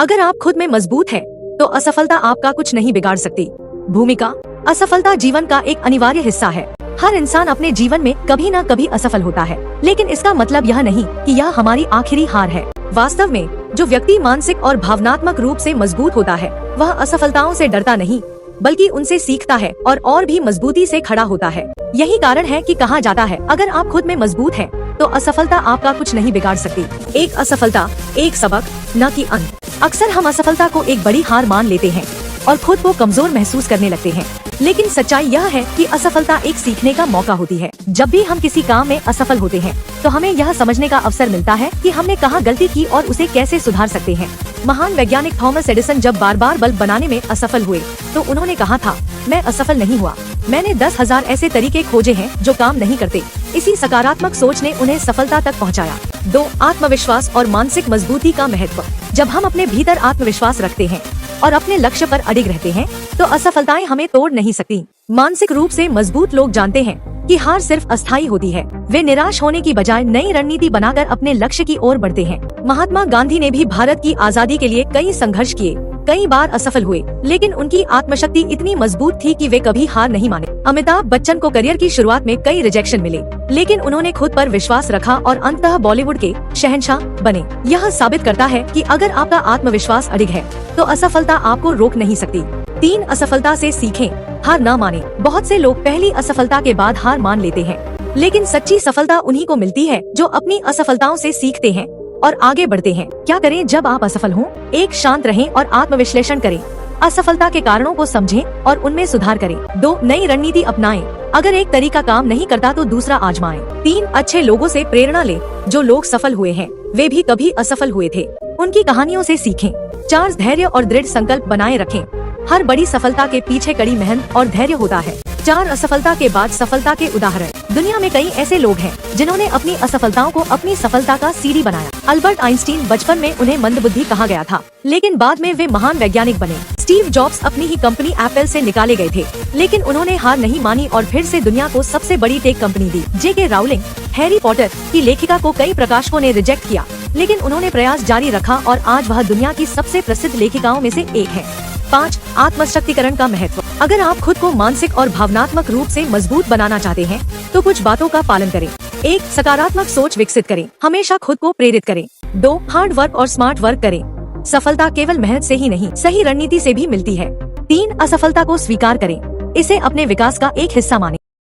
अगर आप खुद में मजबूत है तो असफलता आपका कुछ नहीं बिगाड़ सकती। भूमिका। असफलता जीवन का एक अनिवार्य हिस्सा है। हर इंसान अपने जीवन में कभी न कभी असफल होता है, लेकिन इसका मतलब यह नहीं कि यह हमारी आखिरी हार है। वास्तव में जो व्यक्ति मानसिक और भावनात्मक रूप से मजबूत होता है वह असफलताओं से डरता नहीं बल्कि उनसे सीखता है और भी मजबूती से खड़ा होता है। यही कारण है कि कहा जाता है, अगर आप खुद में मजबूत हैं तो असफलता आपका कुछ नहीं बिगाड़ सकती। एक असफलता एक सबक, न कि अंत। अक्सर हम असफलता को एक बड़ी हार मान लेते हैं और खुद को कमजोर महसूस करने लगते हैं, लेकिन सच्चाई यह है कि असफलता एक सीखने का मौका होती है। जब भी हम किसी काम में असफल होते हैं तो हमें यह समझने का अवसर मिलता है कि हमने कहाँ गलती की और उसे कैसे सुधार सकते हैं। महान वैज्ञानिक थॉमस एडिसन जब बार बल्ब बनाने में असफल हुए तो उन्होंने कहा था, मैं असफल नहीं हुआ, मैंने 10,000 ऐसे तरीके खोजे हैं जो काम नहीं करते। इसी सकारात्मक सोच ने उन्हें सफलता तक पहुंचाया। 2. आत्मविश्वास और मानसिक मजबूती का महत्व। जब हम अपने भीतर आत्मविश्वास रखते हैं और अपने लक्ष्य पर अडिग रहते हैं तो असफलताएं हमें तोड़ नहीं सकती। मानसिक रूप से मजबूत लोग जानते हैं कि हार सिर्फ अस्थायी होती है। वे निराश होने की बजाय नई रणनीति बनाकर अपने लक्ष्य की ओर बढ़ते हैं। महात्मा गांधी ने भी भारत की आजादी के लिए कई संघर्ष किए, कई बार असफल हुए, लेकिन उनकी आत्मशक्ति इतनी मजबूत थी कि वे कभी हार नहीं माने। अमिताभ बच्चन को करियर की शुरुआत में कई रिजेक्शन मिले, लेकिन उन्होंने खुद पर विश्वास रखा और अंततः बॉलीवुड के शहंशाह बने। यह साबित करता है कि अगर आपका आत्मविश्वास अडिग है तो असफलता आपको रोक नहीं सकती। 3. असफलता से सीखें, हार न माने। बहुत से लोग पहली असफलता के बाद हार मान लेते हैं, लेकिन सच्ची सफलता उन्हीं को मिलती है जो अपनी असफलताओं से सीखते हैं और आगे बढ़ते हैं। क्या करें जब आप असफल हों? 1. शांत रहें और आत्मविश्लेषण करें। असफलता के कारणों को समझें और उनमें सुधार करें। 2. नई रणनीति अपनाएं। अगर एक तरीका काम नहीं करता तो दूसरा आजमाएं। 3. अच्छे लोगों से प्रेरणा लें। जो लोग सफल हुए हैं वे भी कभी असफल हुए थे, उनकी कहानियों से सीखें। 4. धैर्य और दृढ़ संकल्प बनाए रखें। हर बड़ी सफलता के पीछे कड़ी मेहनत और धैर्य होता है। 4. असफलता के बाद सफलता के उदाहरण। दुनिया में कई ऐसे लोग हैं जिन्होंने अपनी असफलताओं को अपनी सफलता का सीढ़ी बनाया। अल्बर्ट आइंस्टीन, बचपन में उन्हें मंदबुद्धि कहा गया था, लेकिन बाद में वे महान वैज्ञानिक बने। स्टीव जॉब्स अपनी ही कंपनी एप्पल से निकाले गए थे, लेकिन उन्होंने हार नहीं मानी और फिर से दुनिया को सबसे बड़ी टेक कंपनी दी। J.K. राउलिंग, हैरी पॉटर की लेखिका को कई प्रकाशकों ने रिजेक्ट किया, लेकिन उन्होंने प्रयास जारी रखा और आज वह दुनिया की सबसे प्रसिद्ध लेखिकाओं में से एक है। 5. आत्मशक्तिकरण का महत्व। अगर आप खुद को मानसिक और भावनात्मक रूप से मजबूत बनाना चाहते हैं तो कुछ बातों का पालन करें। 1. सकारात्मक सोच विकसित करें, हमेशा खुद को प्रेरित करें। 2. हार्ड वर्क और स्मार्ट वर्क करें, सफलता केवल मेहनत से ही नहीं सही रणनीति से भी मिलती है। 3. असफलता को स्वीकार करें, इसे अपने विकास का एक हिस्सा मानें।